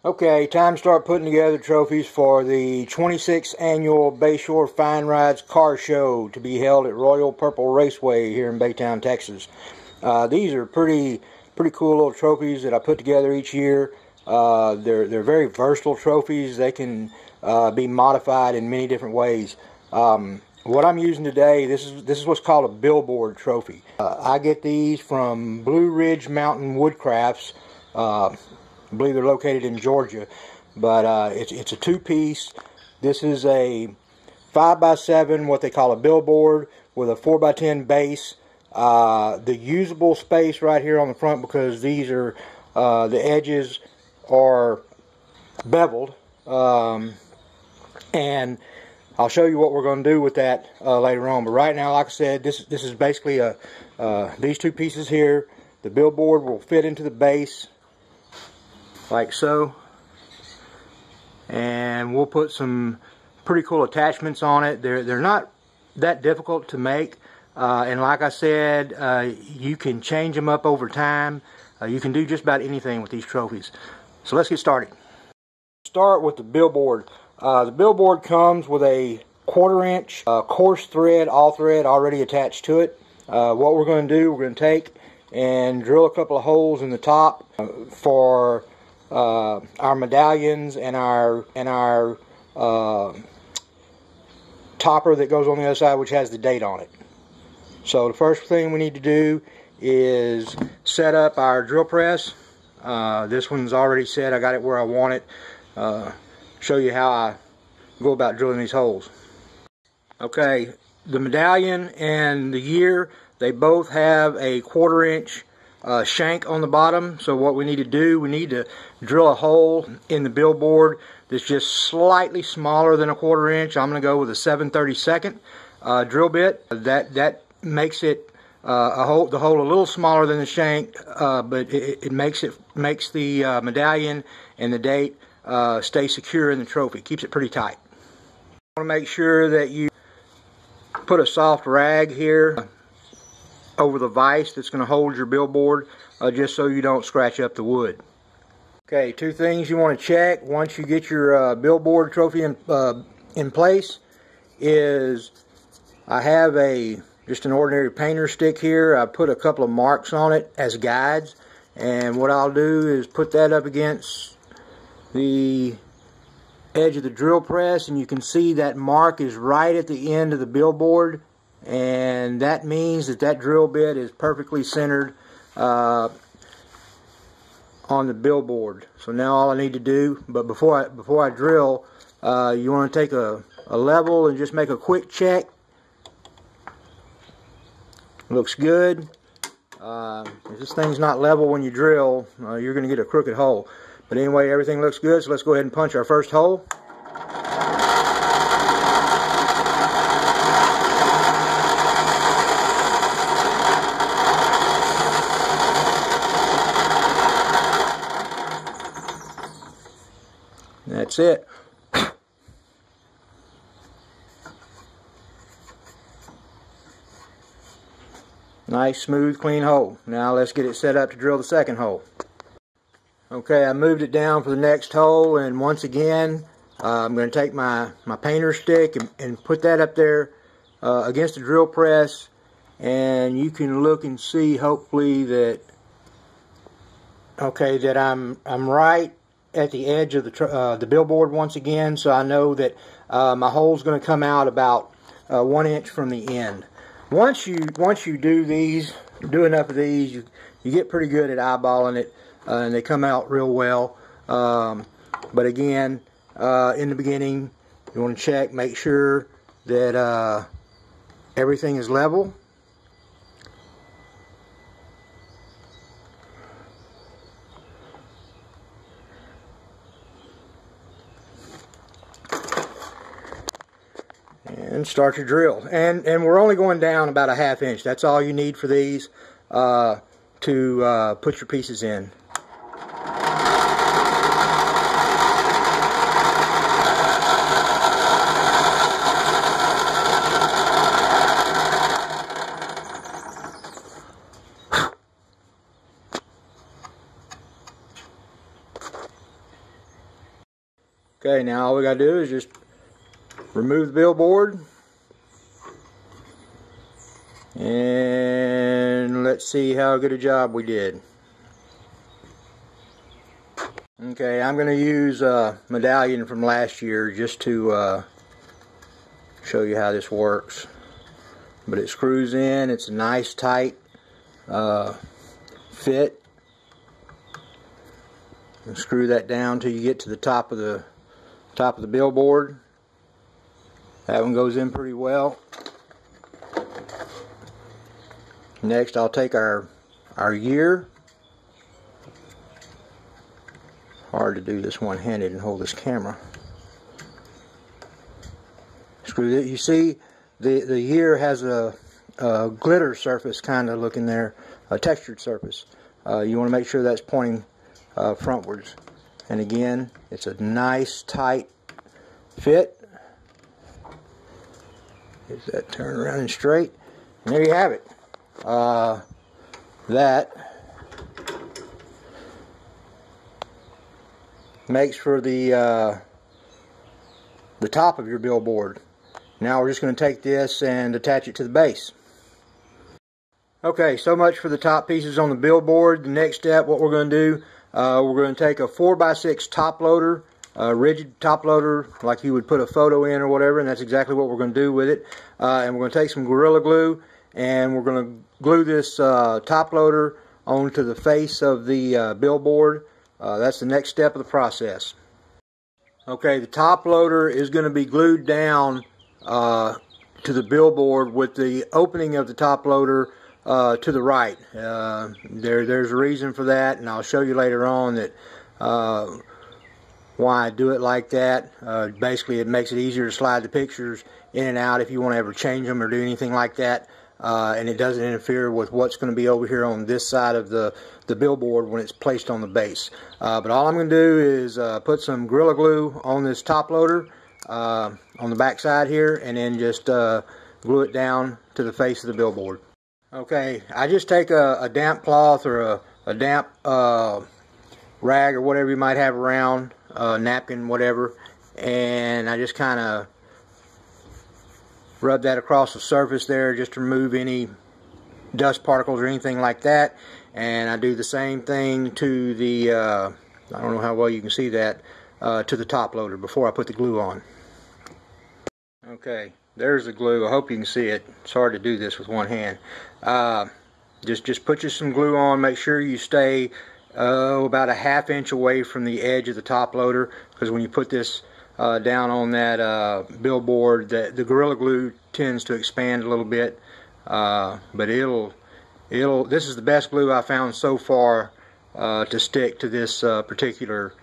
Okay, time to start putting together trophies for the 26th annual Bayshore Fine Rides Car Show to be held at Royal Purple Raceway here in Baytown, Texas. These are pretty cool little trophies that I put together each year. They're very versatile trophies. They can be modified in many different ways. What I'm using today, this is what's called a billboard trophy. I get these from Blue Ridge Mountain Woodcrafts. I believe they're located in Georgia, but it's a two-piece. This is a 5x7, what they call a billboard, with a 4x10 base. The usable space right here on the front, because these are the edges are beveled, and I'll show you what we're going to do with that later on. But right now, like I said, this is basically these two pieces here. The billboard will fit into the base like so, and we'll put some pretty cool attachments on it. They're not that difficult to make, and like I said, you can change them up over time. You can do just about anything with these trophies. So let's get started. Start with the billboard. The billboard comes with a 1/4-inch coarse thread, all thread, already attached to it. What we're going to do, we're going to take and drill a couple of holes in the top for our medallions and our topper that goes on the other side, which has the date on it. So the first thing we need to do is set up our drill press. This one's already set. I got it where I want it. Show you how I go about drilling these holes. Okay, the medallion and the year, they both have a 1/4-inch shank on the bottom. So what we need to do, we need to drill a hole in the billboard that's just slightly smaller than a 1/4-inch. I'm going to go with a 7/32 drill bit. That makes it the hole a little smaller than the shank, but it makes the medallion and the date stay secure in the trophy. Keeps it pretty tight. You want to make sure that you put a soft rag here over the vise that's going to hold your billboard, just so you don't scratch up the wood. Okay, two things you want to check once you get your billboard trophy in place is I have just an ordinary painter stick here. I put a couple of marks on it as guides, and what I'll do is put that up against the edge of the drill press, and you can see that mark is right at the end of the billboard, and that means that drill bit is perfectly centered on the billboard. So now all I need to do, but before I drill, you want to take a level and just make a quick check. Looks good. If this thing's not level when you drill, you're going to get a crooked hole. But anyway, everything looks good, so let's go ahead and punch our first hole. That's it. Nice, smooth, clean hole. Now let's get it set up to drill the second hole. Okay, I moved it down for the next hole, and once again, I'm going to take my painter stick and put that up there against the drill press, and you can look and see, hopefully, that I'm right at the edge of the billboard once again, so I know that my hole's going to come out about 1 inch from the end. Once you do enough of these, you get pretty good at eyeballing it, and they come out real well. But again, in the beginning, you want to check, make sure that everything is level. And start your drill. And we're only going down about a 1/2 inch. That's all you need for these to put your pieces in. Okay, now all we gotta do is just remove the billboard, and let's see how good a job we did. Okay, I'm going to use a medallion from last year just to show you how this works. But it screws in. It's a nice tight fit. And screw that down till you get to the top of the billboard. That one goes in pretty well. Next, I'll take our year. Hard to do this one-handed and hold this camera. Screw it. You see, the year has a glitter surface kind of looking there, a textured surface. You want to make sure that's pointing frontwards. And again, it's a nice tight fit. Get that turn around and straight. And there you have it. That makes for the top of your billboard. Now we're just going to take this and attach it to the base. Okay, so much for the top pieces on the billboard. The next step, what we're going to do, we're going to take a 4x6 top loader, a rigid top loader like you would put a photo in or whatever, and that's exactly what we're going to do with it. And we're going to take some Gorilla Glue, and we're going to glue this top loader onto the face of the billboard. That's the next step of the process. Okay, the top loader is going to be glued down to the billboard with the opening of the top loader to the right. There's a reason for that, and I'll show you later on that why I do it like that. Basically, it makes it easier to slide the pictures in and out if you want to ever change them or do anything like that. And it doesn't interfere with what's going to be over here on this side of the billboard when it's placed on the base. But all I'm going to do is put some Gorilla Glue on this top loader on the back side here, and then just glue it down to the face of the billboard. Okay, I just take a damp cloth or a damp rag or whatever you might have around, napkin, whatever, and I just kind of rub that across the surface there just to remove any dust particles or anything like that. And I do the same thing to the, I don't know how well you can see that, to the top loader before I put the glue on. Okay, there's the glue. I hope you can see it. It's hard to do this with one hand. Just put you some glue on. Make sure you stay about a ½ inch away from the edge of the top loader, because when you put this down on that billboard, the Gorilla Glue tends to expand a little bit, but this is the best glue I found so far to stick to this particular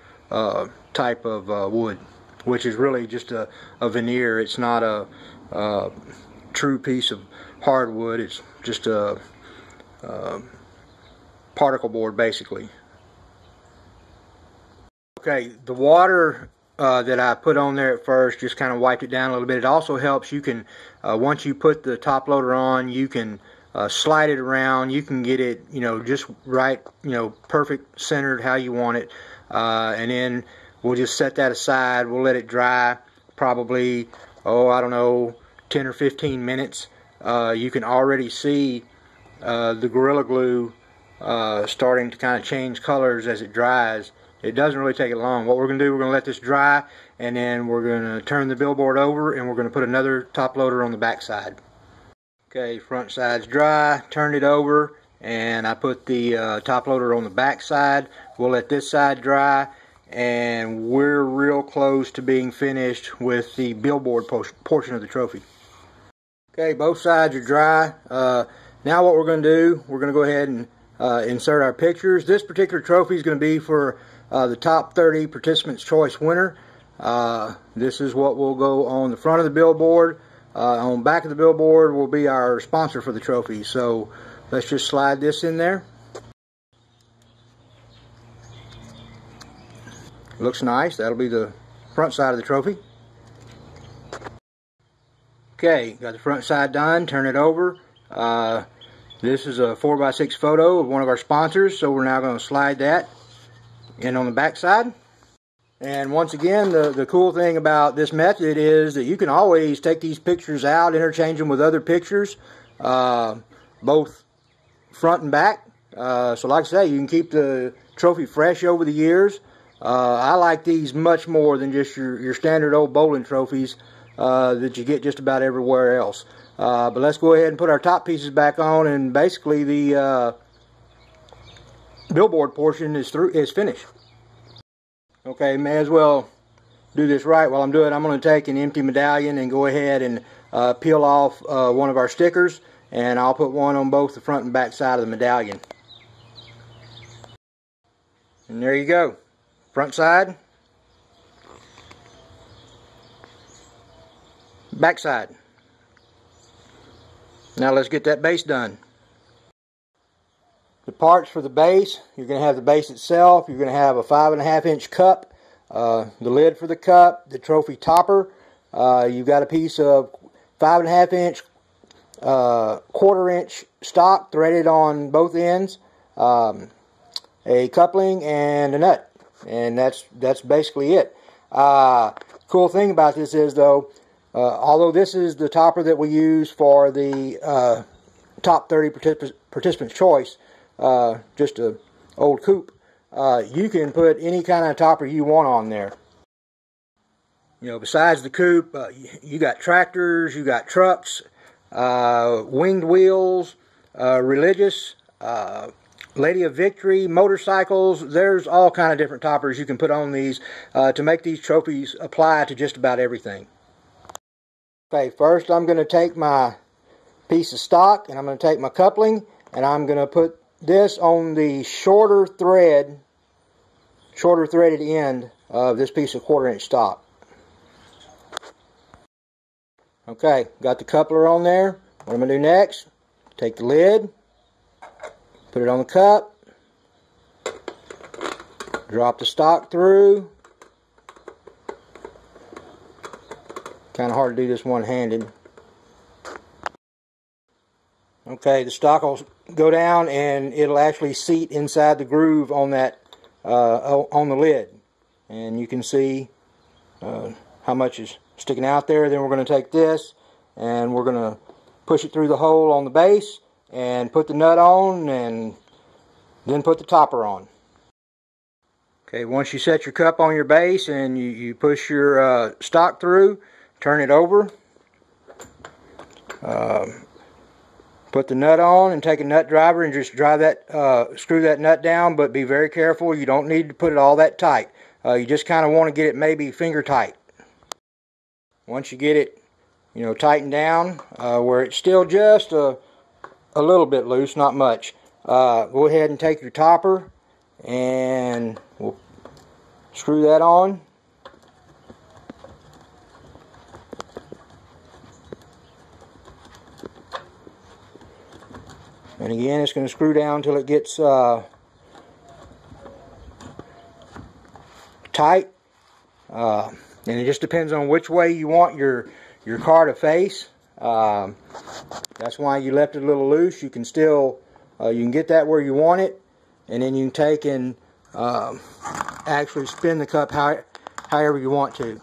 type of wood, which is really just a veneer. It's not a true piece of hardwood. It's just a particle board, basically. Okay, the water that I put on there at first just kind of wiped it down a little bit. It also helps. You can, once you put the top loader on, you can slide it around. You can get it, just right, perfect centered how you want it. And then we'll just set that aside. We'll let it dry probably, I don't know, 10 or 15 minutes. You can already see the Gorilla Glue starting to kind of change colors as it dries. It doesn't really take it long. What we're going to do, we're going to let this dry, and then we're going to turn the billboard over, and we're going to put another top loader on the back side. Okay, front side's dry, turned it over, and I put the top loader on the back side. We'll let this side dry, and we're real close to being finished with the billboard portion of the trophy. Okay, both sides are dry. Now what we're going to do, we're going to go ahead and insert our pictures. This particular trophy is going to be for the top 30 Participants' Choice winner. This is what will go on the front of the billboard. On the back of the billboard will be our sponsor for the trophy. So let's just slide this in there. Looks nice. That'll be the front side of the trophy. Okay, got the front side done. Turn it over. This is a 4x6 photo of one of our sponsors, so we're now going to slide that in on the back side. And once again, the cool thing about this method is that you can always take these pictures out, interchange them with other pictures, both front and back. So like I say, you can keep the trophy fresh over the years. I like these much more than just your standard old bowling trophies that you get just about everywhere else. But let's go ahead and put our top pieces back on, and basically the billboard portion is finished. Okay, may as well do this right while I'm doing it. I'm going to take an empty medallion and go ahead and peel off one of our stickers, and I'll put one on both the front and back side of the medallion. And there you go. Front side, back side. Now let's get that base done. The parts for the base, you're going to have the base itself, you're going to have a 5.5 inch cup, the lid for the cup, the trophy topper, you've got a piece of 5.5 inch, 1/4 inch stock threaded on both ends, a coupling, and a nut. And that's basically it. Cool thing about this is, though, although this is the topper that we use for the top 30 participants choice, just a old coupe, you can put any kind of topper you want on there. You know, besides the coupe, you got tractors, you got trucks, winged wheels, religious, Lady of Victory, motorcycles. There's all kind of different toppers you can put on these to make these trophies apply to just about everything. Okay, first I'm going to take my piece of stock and I'm going to take my coupling and I'm going to put this on the shorter threaded end of this piece of 1/4 inch stock. Okay, got the coupler on there. What I'm going to do next, take the lid, put it on the cup, drop the stock through. Kind of hard to do this one-handed. Okay, the stock will go down and it'll actually seat inside the groove on that on the lid, and you can see how much is sticking out there. Then we're going to take this and we're going to push it through the hole on the base and put the nut on, and then put the topper on. Okay, once you set your cup on your base and you push your stock through, turn it over, put the nut on and take a nut driver and just drive that, screw that nut down, but be very careful. You don't need to put it all that tight. You just kind of want to get it maybe finger tight. Once you get it, you know, tightened down where it's still just a little bit loose, not much, go ahead and take your topper and we'll screw that on. And again, it's going to screw down until it gets tight. And it just depends on which way you want your car to face. That's why you left it a little loose. You can still, you can get that where you want it. And then you can take and actually spin the cup however you want to.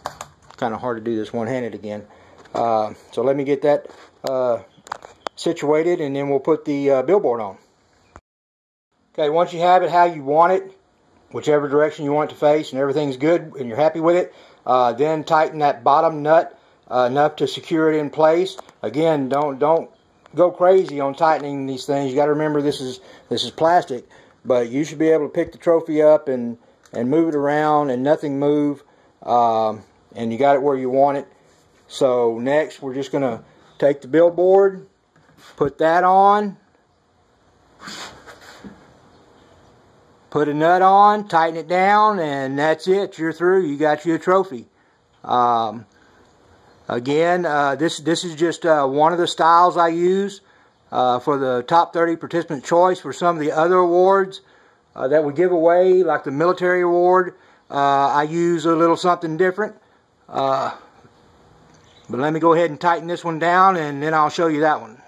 It's kind of hard to do this one-handed again. So let me get that situated, and then we'll put the billboard on. Okay, once you have it how you want it, whichever direction you want it to face, and everything's good and you're happy with it, then tighten that bottom nut enough to secure it in place. Again, don't go crazy on tightening these things. You got to remember this is plastic, but you should be able to pick the trophy up and move it around and nothing move, and you got it where you want it. So next we're just going to take the billboard, put that on, put a nut on, tighten it down, and that's it. You're through. You got you a trophy. Again, this is just one of the styles I use for the top 30 participant choice. For some of the other awards that we give away, like the military award, I use a little something different. But let me go ahead and tighten this one down, and then I'll show you that one.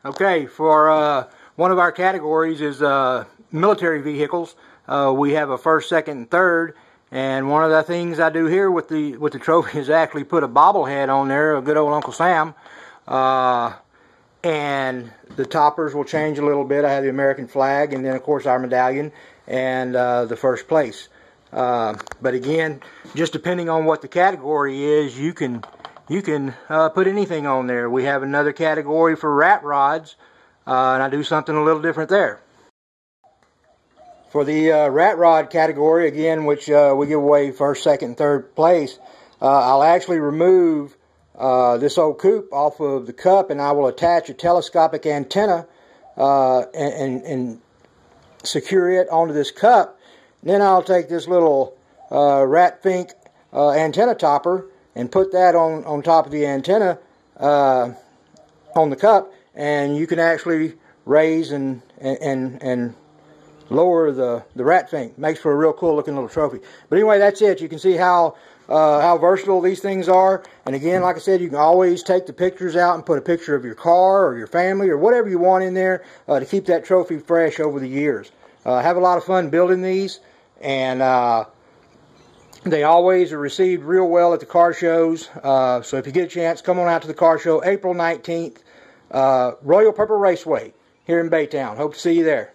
Okay, for one of our categories is military vehicles. we have a first, second, and third. And one of the things I do here with the trophy is actually put a bobblehead on there, a good old Uncle Sam. And the toppers will change a little bit. I have the American flag, and then of course our medallion and the first place. But again, just depending on what the category is, you can put anything on there. We have another category for rat rods, and I do something a little different there. For the rat rod category, again, which we give away first, second, and third place, I'll actually remove this old coupe off of the cup, and I will attach a telescopic antenna and secure it onto this cup. Then I'll take this little rat fink antenna topper and put that on top of the antenna on the cup, and you can actually raise and lower the rat fink. Makes for a real cool looking little trophy. But anyway, that's it. You can see how versatile these things are. And again, like I said, you can always take the pictures out and put a picture of your car or your family or whatever you want in there to keep that trophy fresh over the years. Have a lot of fun building these, and they always are received real well at the car shows. So if you get a chance, come on out to the car show April 19th, Royal Purple Raceway here in Baytown. Hope to see you there.